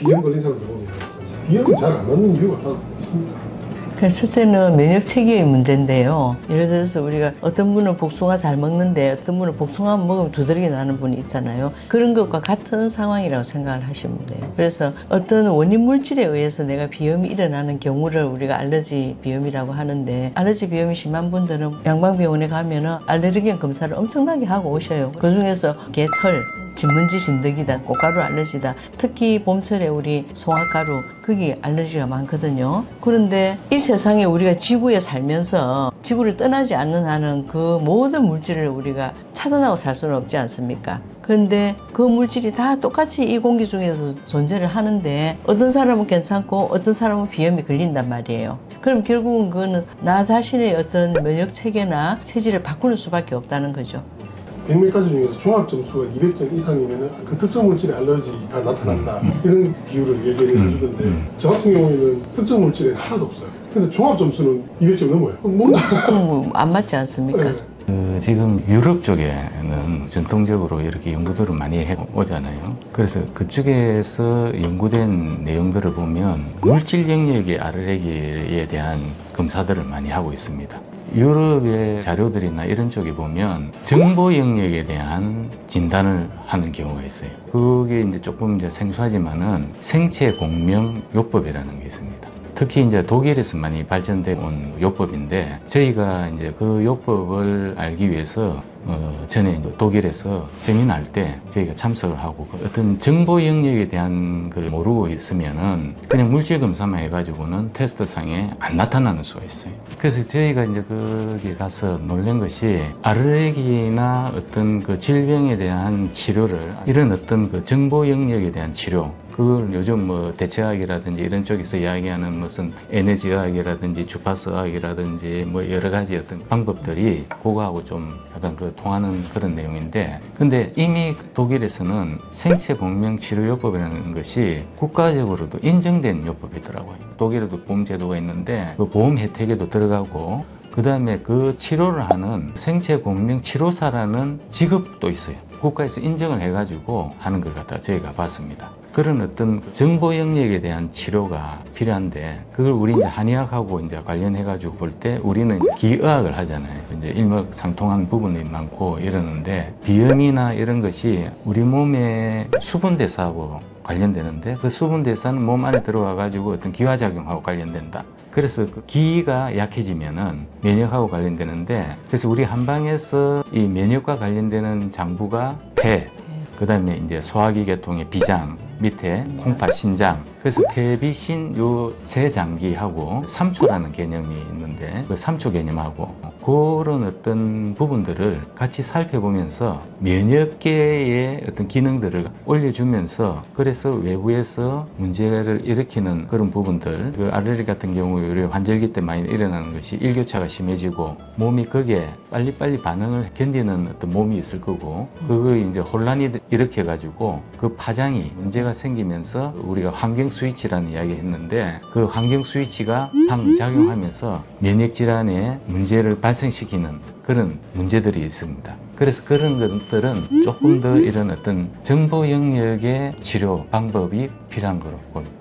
비염 걸린 사람들 보면 비염이 잘 안 낫는 이유가 다 있습니다. 첫째는 면역 체계의 문제인데요. 예를 들어서 우리가 어떤 분은 복숭아 잘 먹는데 어떤 분은 복숭아 먹으면 두드러기 나는 분이 있잖아요. 그런 것과 같은 상황이라고 생각을 하시면 돼요. 그래서 어떤 원인 물질에 의해서 내가 비염이 일어나는 경우를 우리가 알러지 비염이라고 하는데, 알러지 비염이 심한 분들은 양방병원에 가면은 알레르기원 검사를 엄청나게 하고 오셔요. 그 중에서 개털, 진먼지 진드기다, 꽃가루 알러지다, 특히 봄철에 우리 송화가루, 거기 알러지가 많거든요. 그런데 이 세상에 우리가 지구에 살면서 지구를 떠나지 않는 한은 그 모든 물질을 우리가 차단하고 살 수는 없지 않습니까? 그런데 그 물질이 다 똑같이 이 공기 중에서 존재를 하는데 어떤 사람은 괜찮고 어떤 사람은 비염이 걸린단 말이에요. 그럼 결국은 그거는 나 자신의 어떤 면역 체계나 체질을 바꾸는 수밖에 없다는 거죠. 100명까지 중에서 종합 점수가 200점 이상이면 그 특정 물질의 알러지가 나타난다, 이런 비율을 얘기를 해주던데, 저 같은 경우에는 특정 물질에는 하나도 없어요. 근데 종합 점수는 200점 넘어요. 뭔가 안 맞지 않습니까? 네. 지금 유럽 쪽에는 전통적으로 이렇게 연구들을 많이 해오잖아요. 그래서 그쪽에서 연구된 내용들을 보면 물질 영역의 알레르기에 대한 검사들을 많이 하고 있습니다. 유럽의 자료들이나 이런 쪽에 보면 정보 영역에 대한 진단을 하는 경우가 있어요. 그게 이제 조금 이제 생소하지만은 생체 공명 요법이라는 게 있습니다. 특히 이제 독일에서 많이 발전돼 온 요법인데, 저희가 이제 그 요법을 알기 위해서 전에 이제 독일에서 세미나 할 때 저희가 참석을 하고, 어떤 정보 영역에 대한 걸 모르고 있으면은 그냥 물질 검사만 해가지고는 테스트상에 안 나타나는 수가 있어요. 그래서 저희가 이제 거기 가서 놀란 것이, 알레르기나 어떤 그 질병에 대한 치료를, 이런 어떤 그 정보 영역에 대한 치료, 그걸 요즘 뭐 대체학이라든지 이런 쪽에서 이야기하는 무슨 에너지학이라든지 주파수학이라든지 뭐 여러 가지 어떤 방법들이 그거하고 좀 약간 그 통하는 그런 내용인데, 근데 이미 독일에서는 생체 공명 치료 요법이라는 것이 국가적으로도 인정된 요법이더라고요. 독일에도 보험 제도가 있는데 그 보험 혜택에도 들어가고, 그 다음에 그 치료를 하는 생체 공명 치료사라는 직업도 있어요. 국가에서 인정을 해가지고 하는 걸 갖다가 저희가 봤습니다. 그런 어떤 정보 영역에 대한 치료가 필요한데, 그걸 우리 이제 한의학하고 이제 관련해가지고 볼 때 우리는 기의학을 하잖아요. 이제 일맥상통한 부분이 많고 이러는데, 비염이나 이런 것이 우리 몸의 수분대사하고 관련되는데, 그 수분대사는 몸 안에 들어와가지고 어떤 기화작용하고 관련된다. 그래서 그 기가 약해지면은 면역하고 관련되는데, 그래서 우리 한방에서 이 면역과 관련되는 장부가 폐, 그 다음에 이제 소화기 계통의 비장, 밑에 콩팥, 신장. 그래서 폐비신 요 세 장기하고 3초라는 개념이 있는데, 그 3초 개념하고 그런 어떤 부분들을 같이 살펴보면서 면역계의 어떤 기능들을 올려주면서, 그래서 외부에서 문제를 일으키는 그런 부분들, 그 알레르기 같은 경우에 우리 환절기 때 많이 일어나는 것이 일교차가 심해지고 몸이 거기에 빨리빨리 반응을 견디는 어떤 몸이 있을 거고, 그거 이제 혼란이 일으켜가지고 그 파장이 문제가 생기면서 우리가 환경 스위치라는 이야기 했는데, 그 환경 스위치가 방작용하면서 면역 질환에 문제를 발생시키는 그런 문제들이 있습니다. 그래서 그런 것들은 조금 더 이런 어떤 정보 영역의 치료 방법이 필요한 거로 봅니다.